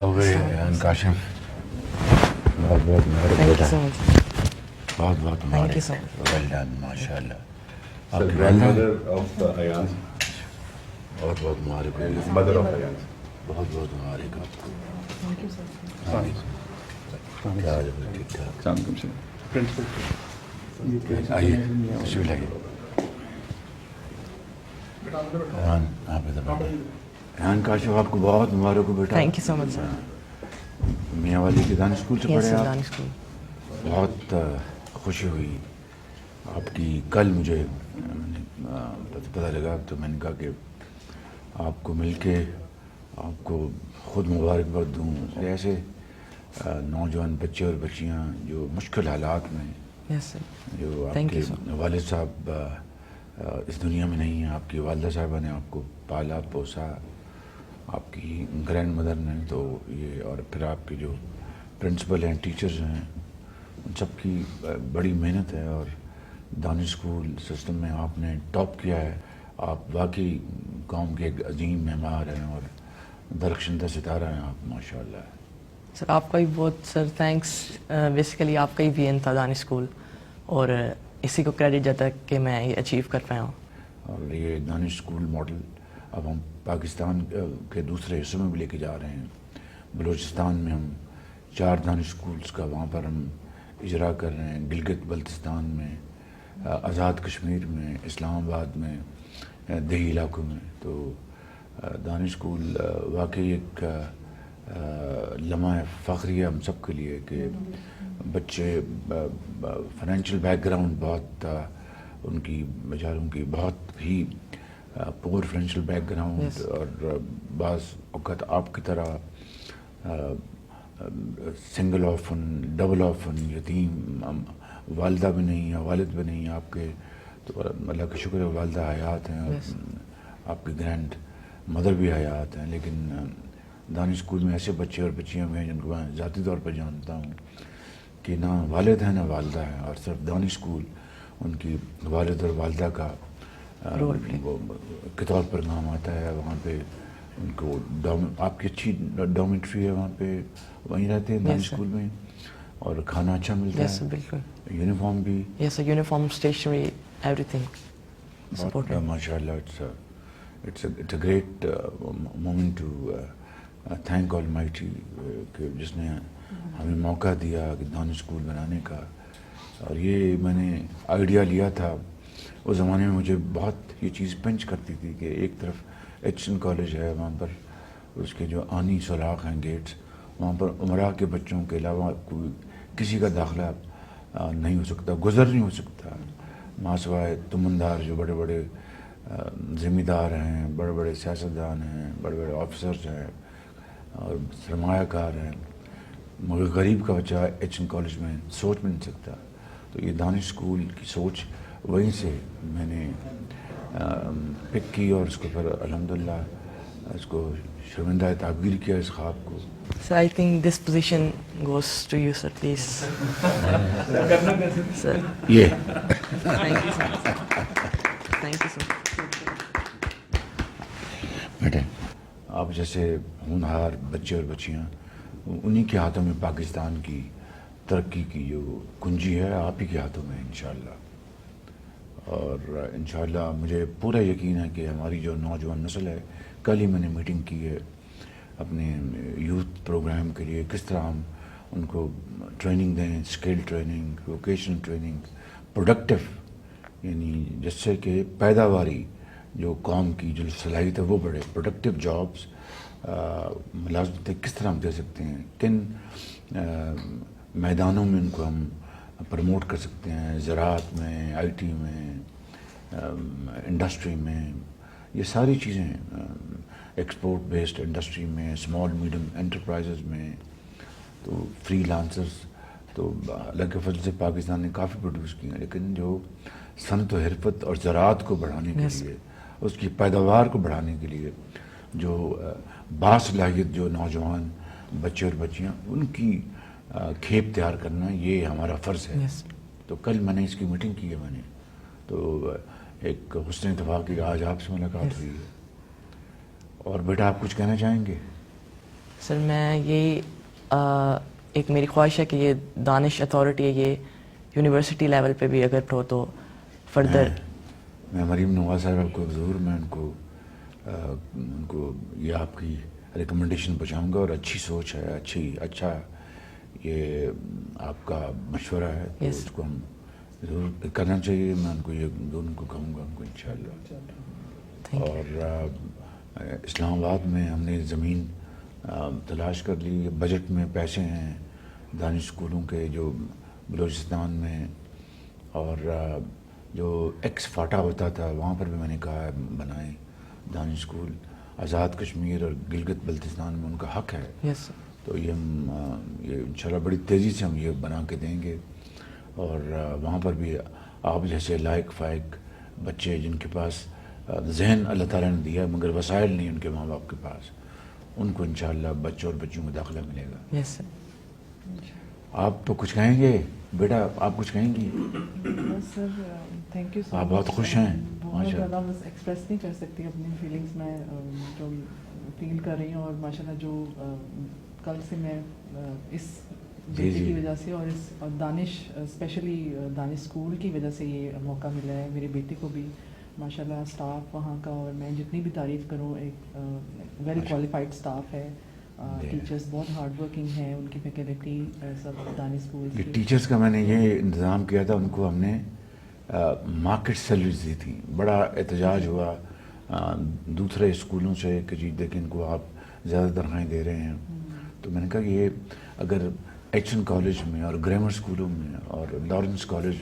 ہو گئے کاشم، بہت بہت مبارک بیٹا، بہت بہت مبارک، ویل ڈن، ماشاء اللہ. آپ کی والدہ بہت بہت مبارک، بہت بہت مبارک آپ کو. کیا حال ہے؟ ٹھیک ٹھاک. آئیے تشریف لائیے. ریحان کاشف، آپ کو بہت مبارک ہو بیٹا. تھینک یو سو مچ سر. میاں والی کے دانش اسکول سے پڑھے آپ؟ دانش اسکول. بہت خوشی ہوئی آپ کی. کل مجھے پتہ لگا تو میں نے کہا کہ آپ کو مل کے آپ کو خود مبارکباد دوں. ایسے نوجوان بچے اور بچیاں جو مشکل حالات میں، یس سر. جو آپ تھینک کے یو سر. والد صاحب اس دنیا میں نہیں ہیں، آپ کی والدہ صاحبہ نے آپ کو پالا پوسا، آپ کی گرینڈ مدر نے، تو یہ، اور پھر آپ کے جو پرنسپل ہیں، ٹیچرز ہیں، ان سب کی بڑی محنت ہے. اور دانش اسکول سسٹم میں آپ نے ٹاپ کیا ہے. آپ واقعی قوم کے ایک عظیم معمار ہیں اور درخشندہ ستارہ ہیں آپ، ماشاء اللہ. سر آپ کا بھی بہت سر تھینکس. بیسیکلی آپ کا ہی وین تھا دانش اسکول، اور اسی کو کریڈٹ جاتا ہے کہ میں یہ اچیو کر پایا ہوں. اور یہ دانش اسکول ماڈل اب ہم پاکستان کے دوسرے حصوں میں بھی لے کے جا رہے ہیں. بلوچستان میں ہم 4 دانش اسکولس کا وہاں پر ہم اجرا کر رہے ہیں. گلگت بلتستان میں، آزاد کشمیر میں، اسلام آباد میں، دیہی علاقوں میں. تو دانش اسکول واقعی ایک لمحہ فخری ہے ہم سب کے لیے کہ بچے فائنینشیل بیک گراؤنڈ بہت ان کی بیچاروں کی بہت ہی پور فائنینشیل بیک گراؤنڈ، اور بعض اوقات آپ کی طرح سنگل آفن، ڈبل آفن، یتیم، والدہ بھی نہیں ہے، والد بھی نہیں ہے آپ کے. تو اللہ کا شکر ہے والدہ حیات ہیں، اور آپ کی گرینڈ مدر بھی حیات ہیں. لیکن دانش اسکول میں ایسے بچے اور بچیاں بھی ہیں جن کو میں ذاتی طور پر جانتا ہوں کہ نہ والد ہیں نہ والدہ ہیں، اور صرف دانش اسکول ان کی والد اور والدہ کا کے طور پر نام آتا ہے. وہاں پہ ان کو آپ کی اچھی ڈومیٹری ہے، وہاں پہ وہیں رہتے ہیں دانش اسکول میں، اور کھانا اچھا ملتا ہے. بالکل. یونیفارم بھی. Yes sir. Uniform, stationery, everything. ماشاء اللہ. It's a great moment to thank almighty کہ جس نے ہمیں موقع دیا کہ دانش اسکول بنانے کا. اور یہ میں نے آئیڈیا لیا تھا اس زمانے میں. مجھے بہت یہ چیز پنچ کرتی تھی کہ ایک طرف ایچ این کالج ہے، وہاں پر اس کے جو آنی سوراخ ہیں، گیٹس، وہاں پر عمرہ کے بچوں کے علاوہ کوئی کسی کا داخلہ نہیں ہو سکتا، گزر نہیں ہو سکتا، ماسوائے تمندار جو بڑے بڑے ذمہ دار ہیں، بڑے بڑے سیاستدان ہیں، بڑے بڑے آفیسرز ہیں اور سرمایہ کار ہیں، مگر غریب کا بچہ ایچ این کالج میں سوچ بھی نہیں سکتا. تو یہ دانش اسکول کی سوچ وہیں سے میں نے پک کی، اور اس کو پھر الحمدللہ اس کو شرمندہ تعبیر کیا اس خواب کو. Sir I think this position goes to you sir, please. Sir یہ thank you sir. Thank you sir. بیٹے آپ جیسے ہونہار بچے اور بچیاں، انہی کے ہاتھوں میں پاکستان کی ترقی کی جو کنجی ہے آپ ہی کے ہاتھوں میں انشاءاللہ. اور انشاءاللہ مجھے پورا یقین ہے کہ ہماری جو نوجوان نسل ہے، کل ہی میں نے میٹنگ کی ہے اپنے یوتھ پروگرام کے لیے، کس طرح ہم ان کو ٹریننگ دیں، skill training, vocational training, productive, یعنی جس سے کہ پیداواری جو قوم کی جو صلاحیت ہے وہ بڑھے. پروڈکٹیو جابس، ملازمتیں کس طرح ہم دے سکتے ہیں، کن میدانوں میں ان کو ہم پروموٹ کر سکتے ہیں، زراعت میں، آئی ٹی میں، انڈسٹری میں، یہ ساری چیزیں، ایکسپورٹ بیسڈ انڈسٹری میں، اسمال میڈیم انٹرپرائزز میں. تو فری لانسرز تو اللہ کے فضل سے پاکستان نے کافی پروڈیوس کیے ہیں، لیکن جو صنعت و حرفت اور زراعت کو بڑھانے کے لیے، اس کی پیداوار کو بڑھانے کے لیے جو باصلاحیت جو نوجوان بچے اور بچیاں، ان کی کھیپ تیار کرنا، یہ ہمارا فرض ہے. تو کل میں نے اس کی میٹنگ کی ہے میں نے، تو ایک حسن اتفاق کہ آج آپ سے ملاقات ہوئی ہے. اور بیٹا آپ کچھ کہنا چاہیں گے؟ سر میں یہی ایک میری خواہش ہے کہ یہ دانش اتھارٹی ہے یہ یونیورسٹی لیول پہ بھی اگر ہو تو فردر. میں مریم نواز صاحب کو ضرور میں ان کو یہ آپ کی ریکمنڈیشن پہنچاؤں گا, اور اچھی سوچ ہے, اچھا یہ آپ کا مشورہ ہے, تو اس کو ہم ضرور کرنا چاہیے. میں ان کو یہ دونوں کو کہوں گا ان کو انشاءاللہ. اور اسلام آباد میں ہم نے زمین تلاش کر لی, بجٹ میں پیسے ہیں دانش اسکولوں کے جو بلوچستان میں, اور جو ایکس فاٹا ہوتا تھا وہاں پر بھی میں نے کہا ہے بنائیں دانش اسکول. آزاد کشمیر اور گلگت بلتستان میں ان کا حق ہے. یس سر. تو یہ ہم یہ انشاءاللہ بڑی تیزی سے ہم یہ بنا کے دیں گے, اور وہاں پر بھی آپ جیسے لائق فائق بچے جن کے پاس ذہن اللہ تعالیٰ نے دیا مگر وسائل نہیں ان کے ماں باپ کے پاس, ان کو انشاءاللہ بچوں اور بچیوں کو داخلہ ملے گا. یس سر. آپ تو کچھ کہیں گے بیٹا, آپ کچھ کہیں گی؟ سر تھینک یو سو مچ. آپ بہت خوش ہیں بہت زیادہ بس ایکسپریس نہیں کر سکتی اپنی فیلنگس میں جو فیل کر رہی ہوں, اور ماشاءاللہ جو کل سے میں اس بیٹے کی وجہ سے اور دانش اسپیشلی دانش اسکول کی وجہ سے یہ موقع ملا ہے میرے بیٹے کو بھی. ماشاءاللہ اسٹاف وہاں کا, اور میں جتنی بھی تعریف کروں, ایک ویل کوالیفائڈ اسٹاف ہے, ٹیچرس بہت ہارڈ ورکنگ ہیں, ان کی فیکلٹی سب دانش اسکول کی. ٹیچرس کا میں نے یہ انتظام کیا تھا, ان کو ہم نے مارکیٹ سیلریز دی تھی. بڑا احتجاج ہوا دوسرے اسکولوں سے کہ جی دیکھیں ان کو آپ زیادہ تنخواہیں دے رہے ہیں. تو میں نے کہا کہ یہ اگر ایچ این کالج میں اور گرامر اسکولوں میں اور لارنس کالج